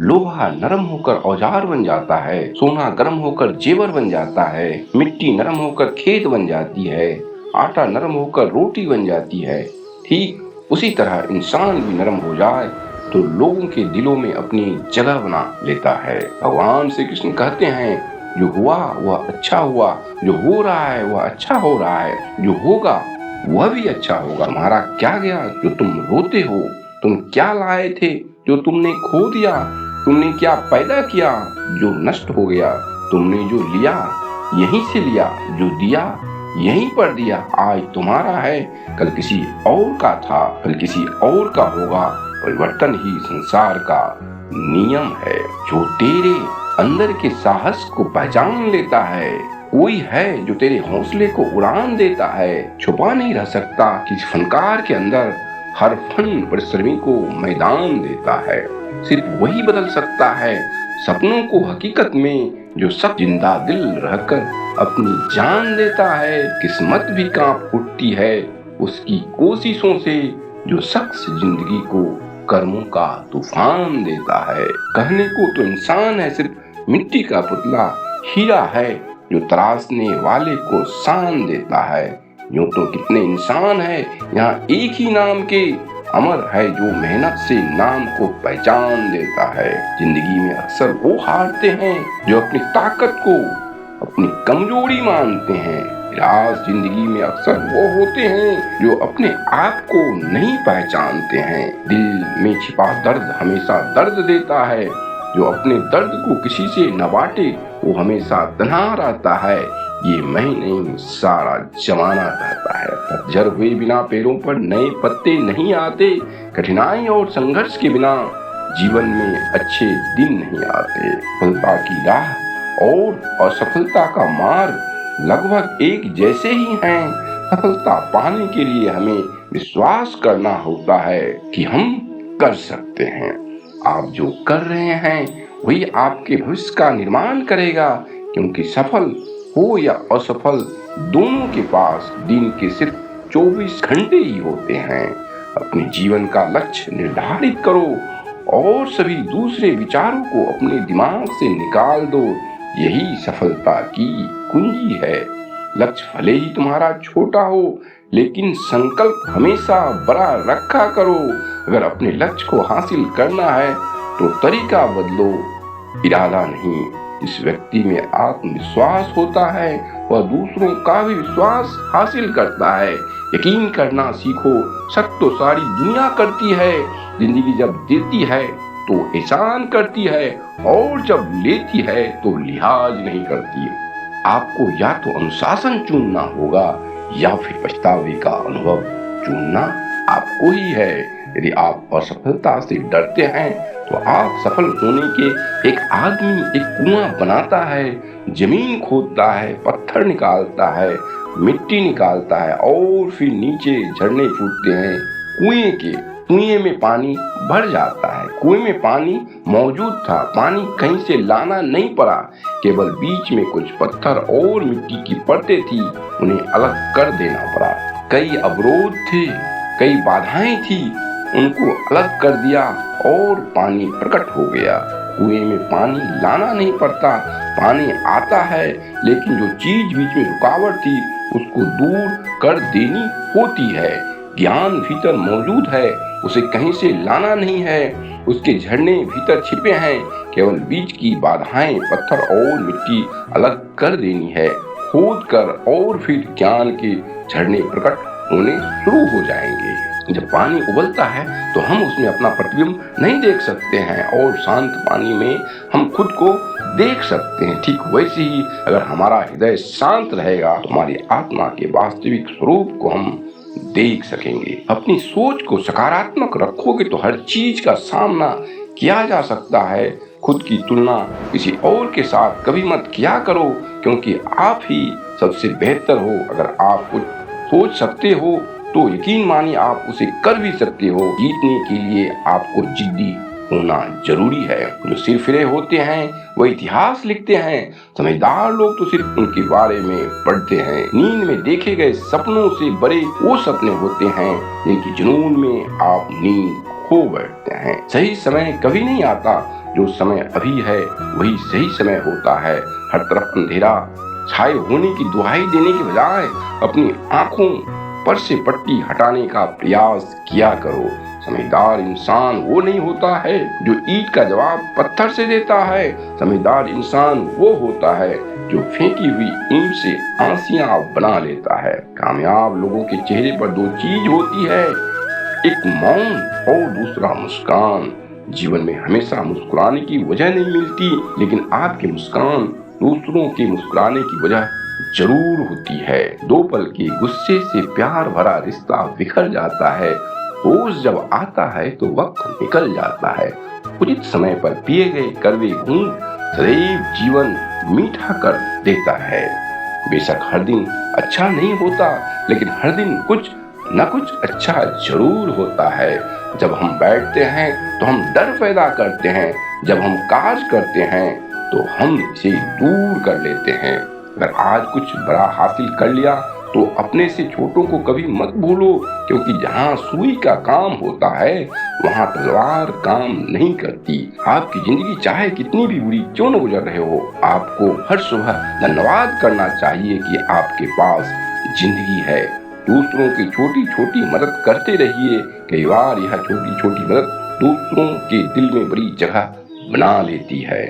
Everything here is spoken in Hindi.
लोहा नरम होकर औजार बन जाता है, सोना गर्म होकर जेवर बन जाता है, मिट्टी नरम होकर खेत बन जाती है, आटा नरम होकर रोटी बन जाती है। ठीक उसी तरह इंसान भी नरम हो जाए तो लोगों के दिलों में अपनी जगह बना लेता है। भगवान श्री कृष्ण कहते हैं, जो हुआ वह अच्छा हुआ, जो हो रहा है वह अच्छा हो रहा है, जो होगा वह भी अच्छा होगा। तुम्हारा क्या गया जो तुम रोते हो? तुम क्या लाए थे जो तुमने खो दिया? तुमने क्या पैदा किया जो नष्ट हो गया? तुमने जो लिया यहीं से लिया, जो दिया यहीं पर दिया। आज तुम्हारा है, कल किसी और का था, कल किसी और का होगा। परिवर्तन ही संसार का नियम है। जो तेरे अंदर के साहस को पहचान लेता है, कोई है जो तेरे हौसले को उड़ान देता है। छुपा नहीं रह सकता कि फनकार के अंदर हर फन परिश्रमी को मैदान देता है। सिर्फ वही बदल सकता है सपनों को हकीकत में, जो सब जिंदा दिल रहकर अपनी जान देता है। किस्मत भी कांप उठती है उसकी कोशिशों से, जो शख्स जिंदगी को कर्मों का तूफान देता है। कहने को तो इंसान है सिर्फ मिट्टी का पुतला, हीरा है जो तराशने वाले को शान देता है। यूं तो कितने इंसान है यहाँ एक ही नाम के, अमर है जो मेहनत से नाम को पहचान देता है। जिंदगी में अक्सर वो हारते हैं जो अपनी ताकत को अपनी कमजोरी मानते हैं। निराश जिंदगी में अक्सर वो होते हैं जो अपने आप को नहीं पहचानते हैं। दिल में छिपा दर्द हमेशा दर्द देता है, जो अपने दर्द को किसी से न बांटे वो हमेशा तन्हा रहता है। ये मैं नहीं सारा जमाना कहता है। पतझड़ हुए बिना पेड़ों पर नए पत्ते नहीं आते, कठिनाई और संघर्ष के बिना जीवन में अच्छे दिन नहीं आते। सफलता की राह और असफलता का मार्ग लगभग एक जैसे ही हैं। सफलता पाने के लिए हमें विश्वास करना होता है कि हम कर सकते हैं। आप जो कर रहे हैं वही आपके भविष्य का निर्माण करेगा, क्योंकि सफल हो या असफल दोनों के पास दिन के सिर्फ 24 घंटे ही होते हैं। अपने जीवन का लक्ष्य निर्धारित करो और सभी दूसरे विचारों को अपने दिमाग से निकाल दो। यही सफलता की कुंजी है। लक्ष्य भले ही तुम्हारा छोटा हो, लेकिन संकल्प हमेशा बड़ा रखा करो। अगर अपने लक्ष्य को हासिल करना है तो तरीका बदलो, इरादा नहीं। इस व्यक्ति में आत्मविश्वास होता है वह दूसरों का भी विश्वास हासिल करता है। यकीन करना सीखो, शक तो सारी दुनिया करती है। जिंदगी जब देती है तो एहसान करती है, और जब लेती है तो लिहाज नहीं करती। आपको या तो अनुशासन चुनना होगा या फिर पछतावे का अनुभव चुनना आपको ही है। यदि आप असफलता से डरते हैं तो आप सफल होने के एक आदमी एक कुआं बनाता है, जमीन खोदता है, पत्थर निकालता है, मिट्टी निकालता है और फिर नीचे झरने फूटते हैं। कुएं में पानी भर जाता है। कुएं में पानी मौजूद था, पानी कहीं से लाना नहीं पड़ा, केवल बीच में कुछ पत्थर और मिट्टी की परतें थी, उन्हें अलग कर देना पड़ा। कई अवरोध थे, कई बाधाएं थी, उनको अलग कर दिया और पानी प्रकट हो गया। कुएं में पानी लाना नहीं पड़ता, पानी आता है, लेकिन जो चीज बीच में रुकावट थी उसको दूर कर देनी होती है। ज्ञान भीतर मौजूद है, उसे कहीं से लाना नहीं है। उसके झरने भीतर छिपे हैं, केवल बीच की बाधाएं पत्थर और मिट्टी अलग कर देनी है। खोद कर और फिर ज्ञान के झरने प्रकट होने शुरू हो जाएंगे। जब पानी उबलता है तो हम उसमें अपना प्रतिबिंब नहीं देख सकते हैं, और शांत पानी में हम खुद को देख सकते हैं। ठीक वैसे ही अगर हमारा हृदय शांत रहेगा तो हमारी आत्मा के वास्तविक स्वरूप को हम देख सकेंगे। अपनी सोच को सकारात्मक रखोगे तो हर चीज का सामना किया जा सकता है। खुद की तुलना किसी और के साथ कभी मत किया करो, क्योंकि आप ही सबसे बेहतर हो। अगर आप कुछ सोच सकते हो तो यकीन मानिए आप उसे कर भी सकते हो। जीतने के लिए आपको जिद्दी होना जरूरी है। जो सिरफिरे होते हैं वो इतिहास लिखते हैं, समझदार लोग तो सिर्फ उनके बारे में पढ़ते हैं। नींद में देखे गए सपनों से बड़े वो सपने होते हैं जिनकी जुनून में आप नींद खो बैठते हैं। सही समय कभी नहीं आता, जो समय अभी है वही सही समय होता है। हर तरफ अंधेरा छाए होने की दुहाई देने की बजाय अपनी आंखों पर से पट्टी हटाने का प्रयास किया करो। समझदार इंसान वो नहीं होता है जो ईंट का जवाब पत्थर से देता है। समझदार इंसान वो होता है जो फेंकी हुई ईंट से आंसियां बना लेता है। कामयाब लोगों के चेहरे पर दो चीज होती है, एक मौन और दूसरा मुस्कान। जीवन में हमेशा मुस्कुराने की वजह नहीं मिलती, लेकिन आपकी मुस्कान दूसरों के मुस्कुराने की वजह जरूर होती है। दो पल के गुस्से से प्यार भरा रिश्ता बिखर जाता है। होश जब आता है तो वक्त निकल जाता है। उचित समय पर पिए गए कड़वे घूंट सदैव जीवन मीठा कर देता है। बेशक हर दिन अच्छा नहीं होता, लेकिन हर दिन कुछ न कुछ अच्छा जरूर होता है। जब हम बैठते हैं तो हम डर पैदा करते हैं, जब हम कार्य करते हैं तो हम इसे दूर कर लेते हैं। अगर आज कुछ बड़ा हासिल कर लिया तो अपने से छोटों को कभी मत भूलो, क्योंकि जहाँ सुई का काम होता है वहाँ तलवार काम नहीं करती। आपकी जिंदगी चाहे कितनी भी बुरी क्यों न गुजर रहे हो, आपको हर सुबह धन्यवाद करना चाहिए कि आपके पास जिंदगी है। दूसरों की छोटी छोटी मदद करते रहिए। कई बार यह छोटी छोटी मदद दूसरों के दिल में बड़ी जगह बना लेती है।